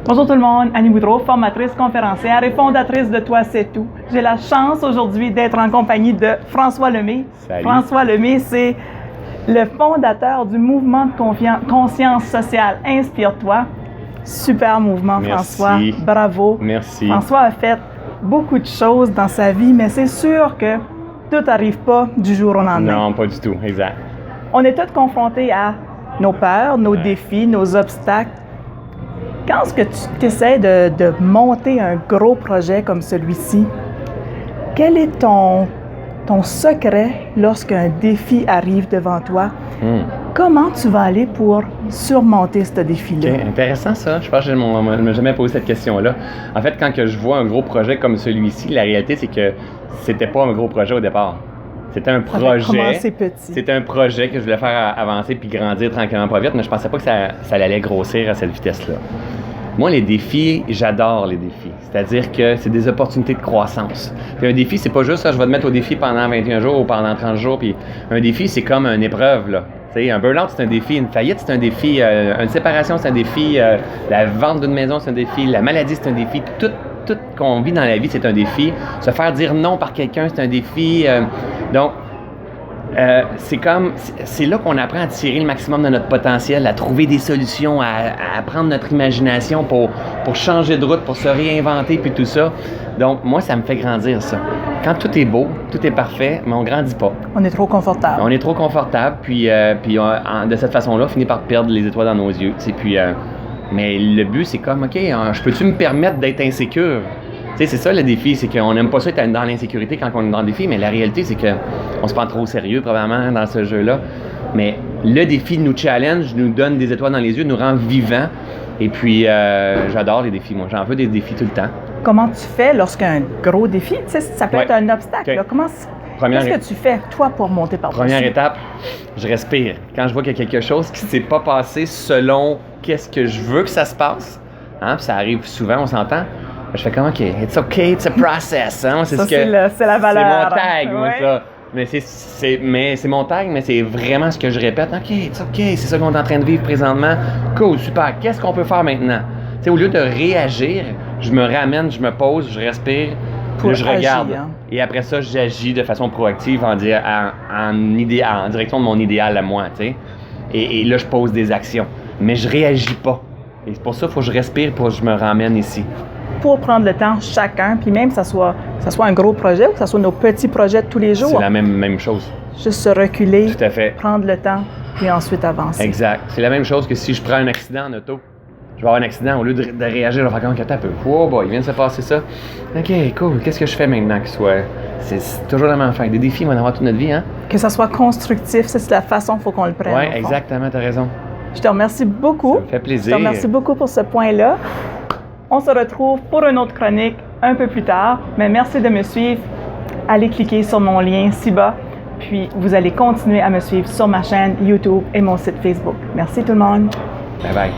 Bonjour tout le monde, Annie Boudreau, formatrice, conférencière et fondatrice de Toi c'est tout. J'ai la chance aujourd'hui d'être en compagnie de François Lemay. Salut. François Lemay, c'est le fondateur du mouvement de conscience sociale Inspire-toi. Super mouvement, Merci. François. Bravo. Merci. François a fait beaucoup de choses dans sa vie, mais c'est sûr que tout n'arrive pas du jour au lendemain. Non, pas du tout, exact. On est tous confrontés à nos peurs, nos défis, nos obstacles. Quand est-ce que tu essaies de monter un gros projet comme celui-ci, quel est ton secret lorsqu'un défi arrive devant toi? Comment tu vas aller pour surmonter ce défi-là? Okay, intéressant ça. Je pense que je ne m'ai jamais posé cette question-là. En fait, quand que je vois un gros projet comme celui-ci, la réalité, c'est que c'était pas un gros projet au départ. C'était un projet. C'était un projet que je voulais faire avancer puis grandir tranquillement pas vite, mais je pensais pas que ça allait grossir à cette vitesse-là. Moi, les défis, j'adore les défis. C'est-à-dire que c'est des opportunités de croissance. Puis un défi, c'est pas juste ça, je vais te mettre au défi pendant 21 jours ou pendant 30 jours. Puis un défi, c'est comme une épreuve, là. T'sais, un burn-out, c'est un défi. Une faillite, c'est un défi. Une séparation, c'est un défi. La vente d'une maison, c'est un défi. La maladie, c'est un défi. Tout qu'on vit dans la vie, c'est un défi. Se faire dire non par quelqu'un, c'est un défi. Donc, c'est là qu'on apprend à tirer le maximum de notre potentiel, à trouver des solutions, à prendre notre imagination pour changer de route, pour se réinventer, puis tout ça. Donc, moi, ça me fait grandir, ça. Quand tout est beau, tout est parfait, mais on grandit pas. On est trop confortable. On est trop confortable, puis de cette façon-là, on finit par perdre les étoiles dans nos yeux. Puis, mais le but, c'est comme, OK, je peux-tu me permettre d'être insécure? Tu sais, c'est ça le défi, c'est qu'on n'aime pas ça être dans l'insécurité quand on est dans le défi, mais la réalité, c'est qu'on se prend trop au sérieux, probablement, dans ce jeu-là. Mais le défi nous challenge, nous donne des étoiles dans les yeux, nous rend vivants. Et puis, j'adore les défis, moi. J'en veux des défis tout le temps. Comment tu fais lorsqu'un gros défi, tu sais, ça peut être un obstacle, là. Qu'est-ce que tu fais, toi, pour monter par-dessus? Première étape, je respire. Quand je vois qu'il y a quelque chose qui ne s'est pas passé selon qu'est-ce que je veux que ça se passe, hein, puis ça arrive souvent, on s'entend, je fais comme, OK, it's a process. Hein? C'est la valeur. C'est mon tag, moi, ça. Mais c'est mon tag, mais c'est vraiment ce que je répète. OK, it's OK, c'est ça qu'on est en train de vivre présentement. Cool, super. Qu'est-ce qu'on peut faire maintenant? T'sais, au lieu de réagir, je me ramène, je me pose, je respire, puis je regarde. Hein? Et après ça, j'agis de façon proactive en direction de mon idéal à moi. T'sais. Et là, je pose des actions. Mais je réagis pas. Et c'est pour ça qu'il faut que je respire pour que je me ramène ici. Pour prendre le temps chacun, puis même que ça soit un gros projet ou que ça soit nos petits projets de tous les jours. C'est la même chose. Juste se reculer, tout à fait. Prendre le temps, puis ensuite avancer. Exact. C'est la même chose que si je prends un accident en auto. Je vais avoir un accident, au lieu de réagir, je vais faire comme un peu. Oh boy, il vient de se passer ça. OK, cool. Qu'est-ce que je fais maintenant qu'il soit... C'est toujours la même affaire. Des défis, on va en avoir toute notre vie, hein? Que ça soit constructif, c'est la façon qu'il faut qu'on le prenne. Oui, exactement, tu as raison. Je te remercie beaucoup. Ça me fait plaisir. Je te remercie beaucoup pour ce point-là. On se retrouve pour une autre chronique un peu plus tard. Mais merci de me suivre. Allez cliquer sur mon lien ci-bas. Puis vous allez continuer à me suivre sur ma chaîne YouTube et mon site Facebook. Merci tout le monde. Bye bye.